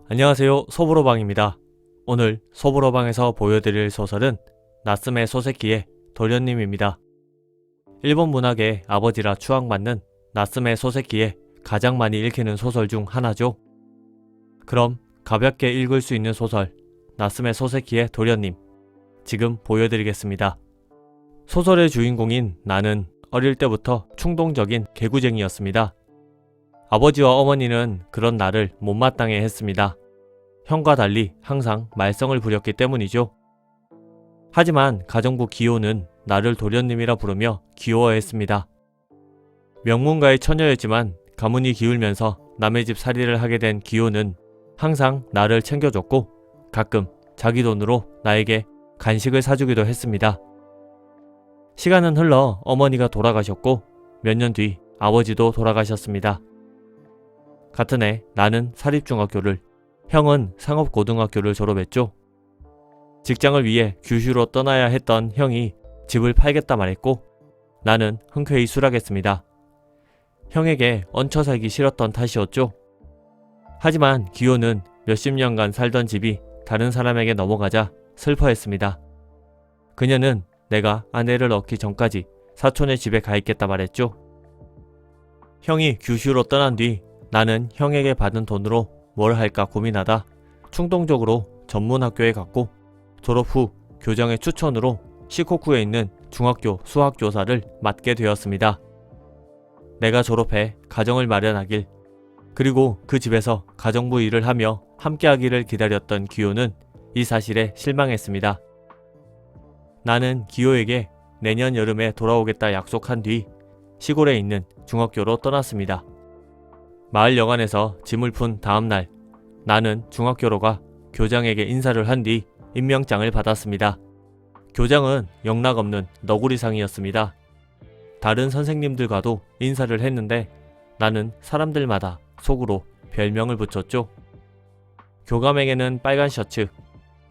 안녕하세요, 소보로방입니다. 오늘 소보로방에서 보여드릴 소설은 나스메 소세키의 도련님입니다. 일본 문학의 아버지라 추앙받는 나스메 소세키의 가장 많이 읽히는 소설 중 하나죠. 그럼 가볍게 읽을 수 있는 소설 나스메 소세키의 도련님, 지금 보여드리겠습니다. 소설의 주인공인 나는 어릴 때부터 충동적인 개구쟁이였습니다. 아버지와 어머니는 그런 나를 못마땅해 했습니다. 형과 달리 항상 말썽을 부렸기 때문이죠. 하지만 가정부 기호는 나를 도련님이라 부르며 귀여워했습니다. 명문가의 처녀였지만 가문이 기울면서 남의 집 살이를 하게 된 기호는 항상 나를 챙겨줬고 가끔 자기 돈으로 나에게 간식을 사주기도 했습니다. 시간은 흘러 어머니가 돌아가셨고 몇 년 뒤 아버지도 돌아가셨습니다. 같은 해 나는 사립중학교를, 형은 상업고등학교를 졸업했죠. 직장을 위해 규슈로 떠나야 했던 형이 집을 팔겠다 말했고 나는 흔쾌히 수락했습니다. 형에게 얹혀 살기 싫었던 탓이었죠. 하지만 기호는 몇십 년간 살던 집이 다른 사람에게 넘어가자 슬퍼했습니다. 그녀는 내가 아내를 얻기 전까지 사촌의 집에 가 있겠다 말했죠. 형이 규슈로 떠난 뒤 나는 형에게 받은 돈으로 뭘 할까 고민하다 충동적으로 전문학교에 갔고 졸업 후 교장의 추천으로 시코쿠에 있는 중학교 수학교사를 맡게 되었습니다. 내가 졸업해 가정을 마련하길, 그리고 그 집에서 가정부 일을 하며 함께하기를 기다렸던 기호는 이 사실에 실망했습니다. 나는 기호에게 내년 여름에 돌아오겠다 약속한 뒤 시골에 있는 중학교로 떠났습니다. 마을 여관에서 짐을 푼 다음날 나는 중학교로 가 교장에게 인사를 한 뒤 임명장을 받았습니다. 교장은 영락없는 너구리상이었습니다. 다른 선생님들과도 인사를 했는데 나는 사람들마다 속으로 별명을 붙였죠. 교감에게는 빨간 셔츠,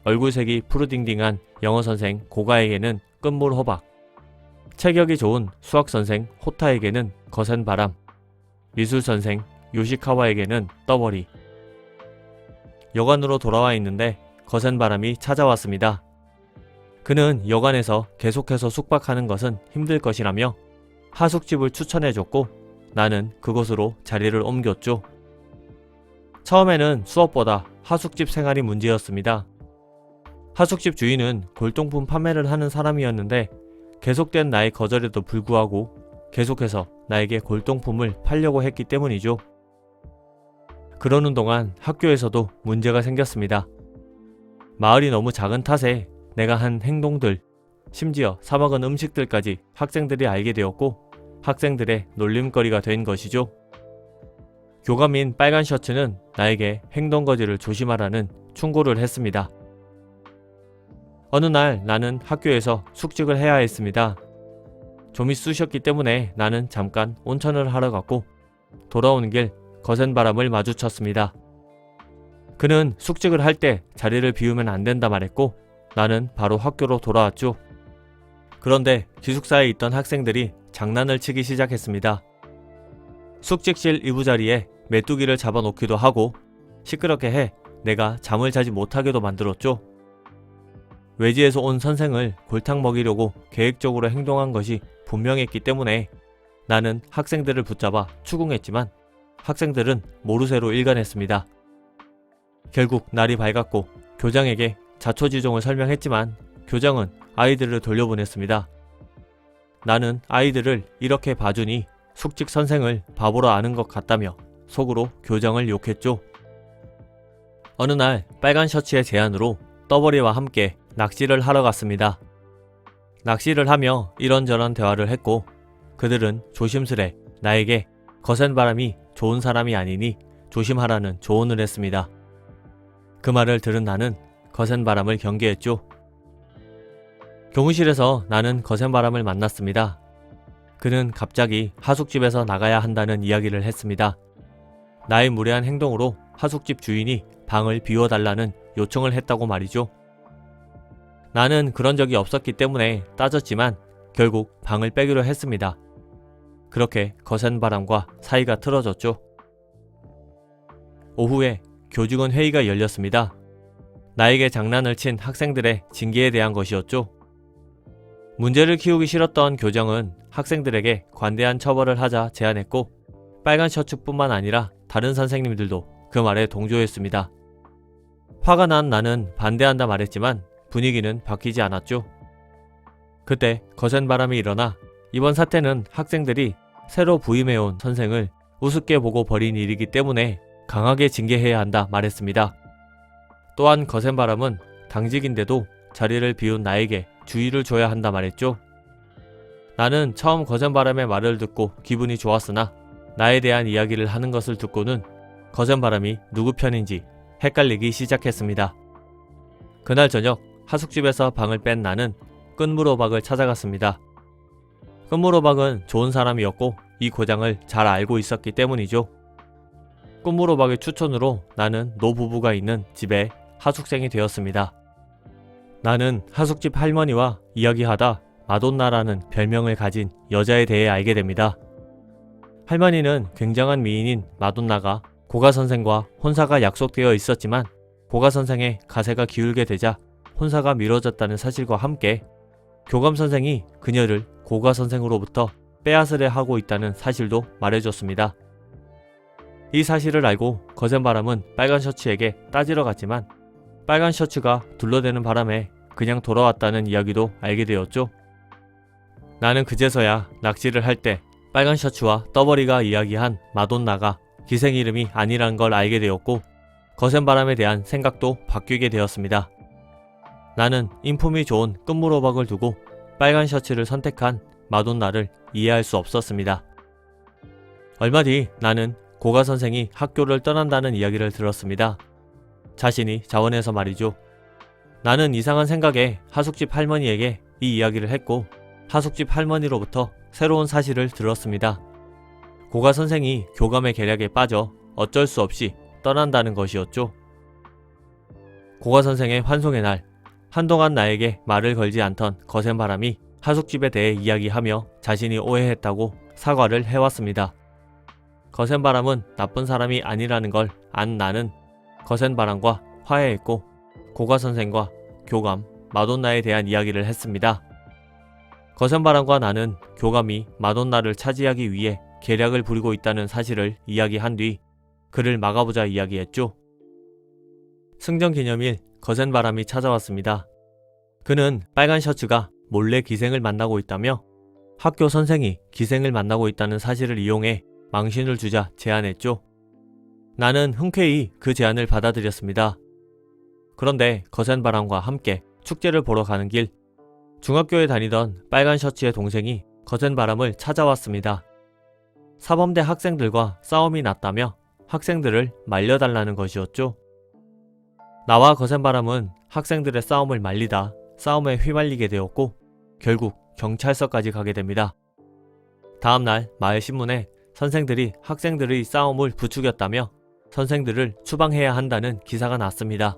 얼굴색이 푸르딩딩한 영어선생 고가에게는 끝물 호박, 체격이 좋은 수학선생 호타에게는 거센 바람, 미술선생 요시카와에게는 떠버리. 여관으로 돌아와 있는데 거센 바람이 찾아왔습니다. 그는 여관에서 계속해서 숙박하는 것은 힘들 것이라며 하숙집을 추천해줬고 나는 그곳으로 자리를 옮겼죠. 처음에는 수업보다 하숙집 생활이 문제였습니다. 하숙집 주인은 골동품 판매를 하는 사람이었는데 계속된 나의 거절에도 불구하고 계속해서 나에게 골동품을 팔려고 했기 때문이죠. 그러는 동안 학교에서도 문제가 생겼습니다. 마을이 너무 작은 탓에 내가 한 행동들, 심지어 사 먹은 음식들까지 학생들이 알게 되었고 학생들의 놀림거리가 된 것이죠. 교감인 빨간 셔츠는 나에게 행동거지를 조심하라는 충고를 했습니다. 어느 날 나는 학교에서 숙직을 해야 했습니다. 좀이 쑤셨기 때문에 나는 잠깐 온천을 하러 갔고 돌아오는 길 거센 바람을 마주쳤습니다. 그는 숙직을 할 때 자리를 비우면 안 된다 말했고 나는 바로 학교로 돌아왔죠. 그런데 기숙사에 있던 학생들이 장난을 치기 시작했습니다. 숙직실 이부자리에 메뚜기를 잡아놓기도 하고 시끄럽게 해 내가 잠을 자지 못하게도 만들었죠. 외지에서 온 선생을 골탕 먹이려고 계획적으로 행동한 것이 분명했기 때문에 나는 학생들을 붙잡아 추궁했지만 학생들은 모르쇠로 일관했습니다. 결국 날이 밝았고 교장에게 자초지종을 설명했지만 교장은 아이들을 돌려보냈습니다. 나는 아이들을 이렇게 봐주니 숙직 선생을 바보로 아는 것 같다며 속으로 교장을 욕했죠. 어느 날 빨간 셔츠의 제안으로 떠버리와 함께 낚시를 하러 갔습니다. 낚시를 하며 이런저런 대화를 했고 그들은 조심스레 나에게 거센 바람이 좋은 사람이 아니니 조심하라는 조언을 했습니다. 그 말을 들은 나는 거센 바람을 경계했죠. 교무실에서 나는 거센 바람을 만났습니다. 그는 갑자기 하숙집에서 나가야 한다는 이야기를 했습니다. 나의 무례한 행동으로 하숙집 주인이 방을 비워달라는 요청을 했다고 말이죠. 나는 그런 적이 없었기 때문에 따졌지만 결국 방을 빼기로 했습니다. 그렇게 거센 바람과 사이가 틀어졌죠. 오후에 교직원 회의가 열렸습니다. 나에게 장난을 친 학생들의 징계에 대한 것이었죠. 문제를 키우기 싫었던 교장은 학생들에게 관대한 처벌을 하자 제안했고 빨간 셔츠뿐만 아니라 다른 선생님들도 그 말에 동조했습니다. 화가 난 나는 반대한다 말했지만 분위기는 바뀌지 않았죠. 그때 거센 바람이 일어나 이번 사태는 학생들이 새로 부임해온 선생을 우습게 보고 벌인 일이기 때문에 강하게 징계해야 한다 말했습니다. 또한 거센 바람은 당직인데도 자리를 비운 나에게 주의를 줘야 한다 말했죠. 나는 처음 거센 바람의 말을 듣고 기분이 좋았으나 나에 대한 이야기를 하는 것을 듣고는 거센 바람이 누구 편인지 헷갈리기 시작했습니다. 그날 저녁 하숙집에서 방을 뺀 나는 끝무로박을 찾아갔습니다. 끝무로박은 좋은 사람이었고 이 고장을 잘 알고 있었기 때문이죠. 끝무로박의 추천으로 나는 노부부가 있는 집에 하숙생이 되었습니다. 나는 하숙집 할머니와 이야기하다 마돈나라는 별명을 가진 여자에 대해 알게 됩니다. 할머니는 굉장한 미인인 마돈나가 고가 선생과 혼사가 약속되어 있었지만 고가 선생의 가세가 기울게 되자 혼사가 미뤄졌다는 사실과 함께 교감 선생이 그녀를 고가 선생으로부터 빼앗으려 하고 있다는 사실도 말해줬습니다. 이 사실을 알고 거센 바람은 빨간 셔츠에게 따지러 갔지만 빨간 셔츠가 둘러대는 바람에 그냥 돌아왔다는 이야기도 알게 되었죠. 나는 그제서야 낚시를 할 때 빨간 셔츠와 떠버리가 이야기한 마돈나가 기생 이름이 아니란 걸 알게 되었고 거센 바람에 대한 생각도 바뀌게 되었습니다. 나는 인품이 좋은 끝무로박을 두고 빨간 셔츠를 선택한 마돈나를 이해할 수 없었습니다. 얼마 뒤 나는 고가 선생이 학교를 떠난다는 이야기를 들었습니다. 자신이 자원해서 말이죠. 나는 이상한 생각에 하숙집 할머니에게 이 이야기를 했고 하숙집 할머니로부터 새로운 사실을 들었습니다. 고가 선생이 교감의 계략에 빠져 어쩔 수 없이 떠난다는 것이었죠. 고가 선생의 환송의 날, 한동안 나에게 말을 걸지 않던 거센 바람이 하숙집에 대해 이야기하며 자신이 오해했다고 사과를 해왔습니다. 거센 바람은 나쁜 사람이 아니라는 걸 안 나는 거센 바람과 화해했고 고가 선생과 교감, 마돈나에 대한 이야기를 했습니다. 거센 바람과 나는 교감이 마돈나를 차지하기 위해 계략을 부리고 있다는 사실을 이야기한 뒤 그를 막아보자 이야기했죠. 승전기념일 거센 바람이 찾아왔습니다. 그는 빨간 셔츠가 몰래 기생을 만나고 있다며 학교 선생이 기생을 만나고 있다는 사실을 이용해 망신을 주자 제안했죠. 나는 흔쾌히 그 제안을 받아들였습니다. 그런데 거센 바람과 함께 축제를 보러 가는 길, 중학교에 다니던 빨간 셔츠의 동생이 거센 바람을 찾아왔습니다. 사범대 학생들과 싸움이 났다며 학생들을 말려달라는 것이었죠. 나와 거센 바람은 학생들의 싸움을 말리다 싸움에 휘말리게 되었고 결국 경찰서까지 가게 됩니다. 다음날 마을 신문에 선생들이 학생들의 싸움을 부추겼다며 선생들을 추방해야 한다는 기사가 났습니다.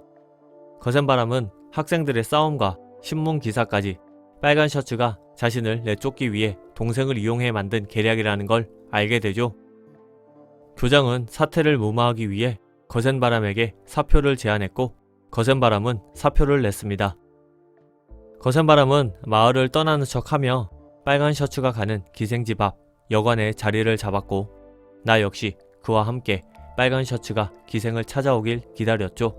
거센 바람은 학생들의 싸움과 신문 기사까지 빨간 셔츠가 자신을 내쫓기 위해 동생을 이용해 만든 계략이라는 걸 알게 되죠. 교장은 사태를 무마하기 위해 거센 바람에게 사표를 제안했고 거센 바람은 사표를 냈습니다. 거센 바람은 마을을 떠나는 척하며 빨간 셔츠가 가는 기생집 앞 여관에 자리를 잡았고 나 역시 그와 함께 빨간 셔츠가 기생을 찾아오길 기다렸죠.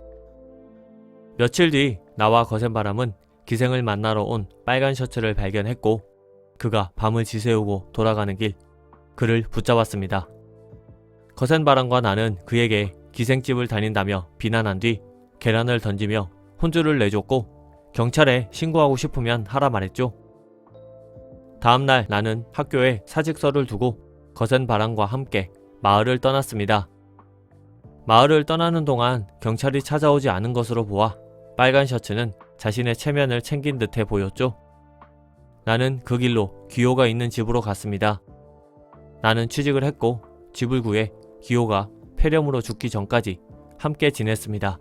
며칠 뒤 나와 거센 바람은 기생을 만나러 온 빨간 셔츠를 발견했고 그가 밤을 지새우고 돌아가는 길 그를 붙잡았습니다. 거센 바람과 나는 그에게 기생집을 다닌다며 비난한 뒤 계란을 던지며 혼쭐을 내줬고 경찰에 신고하고 싶으면 하라 말했죠. 다음날 나는 학교에 사직서를 두고 거센 바람과 함께 마을을 떠났습니다. 마을을 떠나는 동안 경찰이 찾아오지 않은 것으로 보아 빨간 셔츠는 자신의 체면을 챙긴 듯해 보였죠. 나는 그 길로 기호가 있는 집으로 갔습니다. 나는 취직을 했고 집을 구해 기호가 폐렴으로 죽기 전까지 함께 지냈습니다.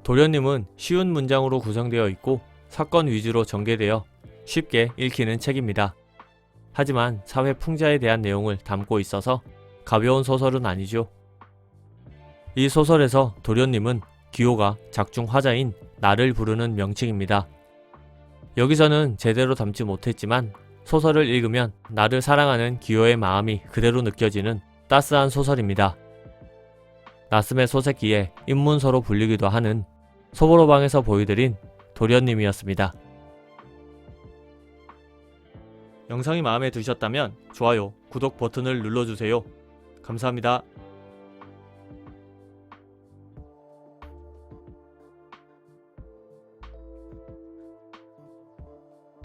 도련님은 쉬운 문장으로 구성되어 있고 사건 위주로 전개되어 쉽게 읽히는 책입니다. 하지만 사회 풍자에 대한 내용을 담고 있어서 가벼운 소설은 아니죠. 이 소설에서 도련님은 기호가 작중 화자인 나를 부르는 명칭입니다. 여기서는 제대로 담지 못했지만 소설을 읽으면 나를 사랑하는 기호의 마음이 그대로 느껴지는 따스한 소설입니다. 나스메 소세키의 입문서로 불리기도 하는 소보로방에서 보여드린 도련님이었습니다. 영상이 마음에 드셨다면 좋아요, 구독 버튼을 눌러주세요. 감사합니다.